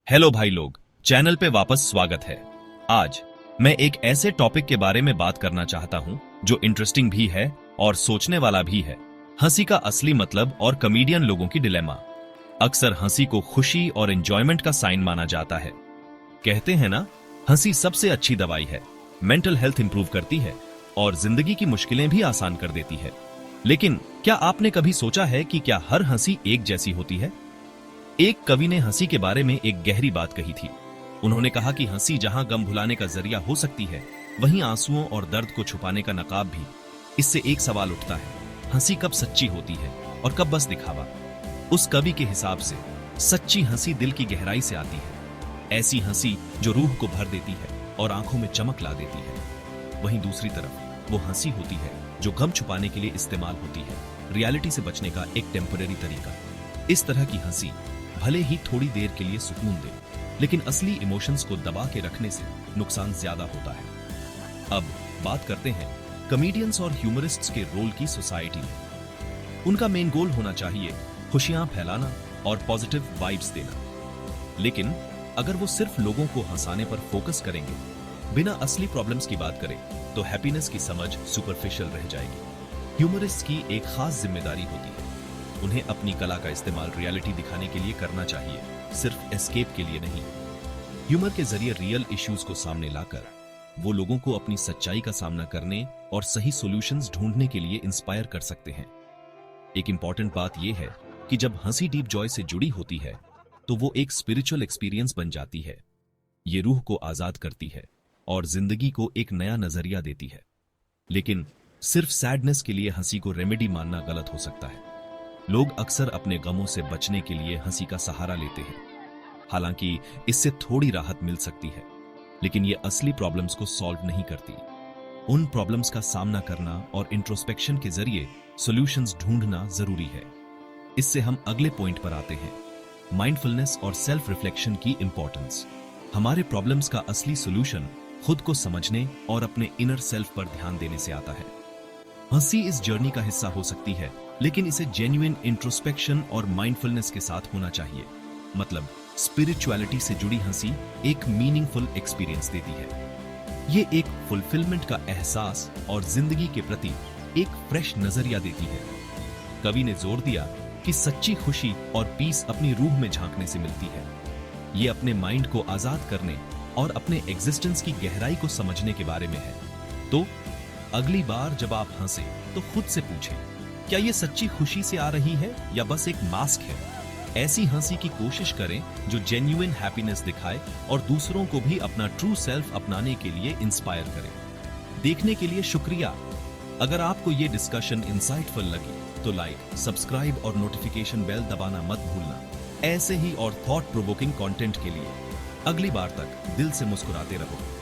Hello भाई लोग, channel पे वापस स्वागत है। आज मैं एक ऐसे टॉपिक के बारे में बात करना चाहता हूं जो इंटरेस्टिंग भी है और सोचने वाला भी है। हंसी का असली मतलब और कॉमेडियन लोगों की डिलेमा। अक्सर हंसी को खुशी और एंजॉयमेंट का साइन माना जाता है। कहते हैं ना, हंसी सबसे अच्छी दवाई है, मेंटल हेल्थ इंप्रूव करती है और जिंदगी की मुश्किलें भी आसान कर देती है। लेकिन क्या आपने कभी सोचा है कि क्या हर हंसी एक जैसी होती है? एक कवि ने हंसी के बारे में एक गहरी बात कही थी। उन्होंने कहा कि हंसी जहां गम भुलाने का जरिया हो सकती है, वहीं आंसुओं और दर्द को छुपाने का नकाब भी। इससे एक सवाल उठता है, हंसी कब सच्ची होती है और कब बस दिखावा? उस कवि के हिसाब से सच्ची हंसी दिल की गहराई से आती है, ऐसी हंसी जो रूह को भर देती है और आंखों में चमक ला देती है। वहीं दूसरी तरफ वो हंसी होती है जो गम छुपाने के लिए इस्तेमाल होती है, रियलिटी से बचने का एक टेम्परेरी तरीका। इस तरह की हंसी भले ही थोड़ी देर के लिए सुकून दे, लेकिन असली इमोशंस को दबा के रखने से नुकसान ज्यादा होता है। अब बात करते हैं कॉमेडियंस और ह्यूमरिस्ट्स के रोल की सोसाइटी में। उनका मेन गोल होना चाहिए खुशियां फैलाना और पॉजिटिव वाइब्स देना। लेकिन अगर वो सिर्फ लोगों को हंसाने पर फोकस करेंगे, बिना असली प्रॉब्लम्स की बात करें, तो हैप्पीनेस की समझ सुपरफिशियल रह जाएगी। ह्यूमरिस्ट की एक खास जिम्मेदारी होती है, उन्हें अपनी कला का इस्तेमाल रियलिटी दिखाने के लिए करना चाहिए, सिर्फ एस्केप के लिए नहीं। ह्यूमर के जरिए रियल इश्यूज को सामने लाकर वो लोगों को अपनी सच्चाई का सामना करने और सही सॉल्यूशंस ढूंढने के लिए इंस्पायर कर सकते हैं। एक इंपॉर्टेंट बात यह है कि जब हंसी डीप जॉय से जुड़ी होती है, तो वो एक स्पिरिचुअल एक्सपीरियंस बन जाती है। ये रूह को आजाद करती है और जिंदगी को एक नया नजरिया देती है। लेकिन सिर्फ सैडनेस के लिए हंसी को रेमेडी मानना गलत हो सकता है। लोग अक्सर अपने गमों से बचने के लिए हंसी का सहारा लेते हैं। हालांकि इससे थोड़ी राहत मिल सकती है, लेकिन ये असली प्रॉब्लम्स को सॉल्व नहीं करती। उन प्रॉब्लम्स का सामना करना और इंट्रोस्पेक्शन के जरिए सॉल्यूशंस ढूंढना जरूरी है। इससे हम अगले पॉइंट पर आते हैं, माइंडफुलनेस और सेल्फ रिफ्लेक्शन की इंपॉर्टेंस। हमारे प्रॉब्लम्स का असली सॉल्यूशन खुद को समझने और अपने इनर सेल्फ पर ध्यान देने से आता है। हंसी इस जर्नी का हिस्सा हो सकती है, लेकिन इसे जेन्युइन इंट्रोस्पेक्शन और माइंडफुलनेस के साथ होना चाहिए। मतलब स्पिरिचुअलिटी से जुड़ी हंसी एक मीनिंगफुल एक्सपीरियंस देती है। ये एक फुलफिलमेंट का एहसास और जिंदगी के प्रति एक फ्रेश नजरिया देती है। कवि ने जोर दिया कि सच्ची खुशी और पीस अपनी रूह में झांकने से मिलती है। ये अपने माइंड को आजाद करने और अपने एग्जिस्टेंस की गहराई को समझने के बारे में है। तो अगली बार जब आप हंसे तो खुद से पूछें, क्या ये सच्ची खुशी से आ रही है या बस एक मास्क है? ऐसी हंसी की कोशिश करें जो जेन्युइन हैप्पीनेस दिखाए और दूसरों को भी अपना ट्रू सेल्फ अपनाने के लिए इंस्पायर करे। देखने के लिए शुक्रिया। अगर आपको ये डिस्कशन इंसाइटफुल लगी तो लाइक, सब्सक्राइब और नोटिफिकेशन बेल दबाना मत भूलना। ऐसे ही और थॉट प्रोवोकिंग कंटेंट के लिए अगली बार तक दिल से मुस्कुराते रहो।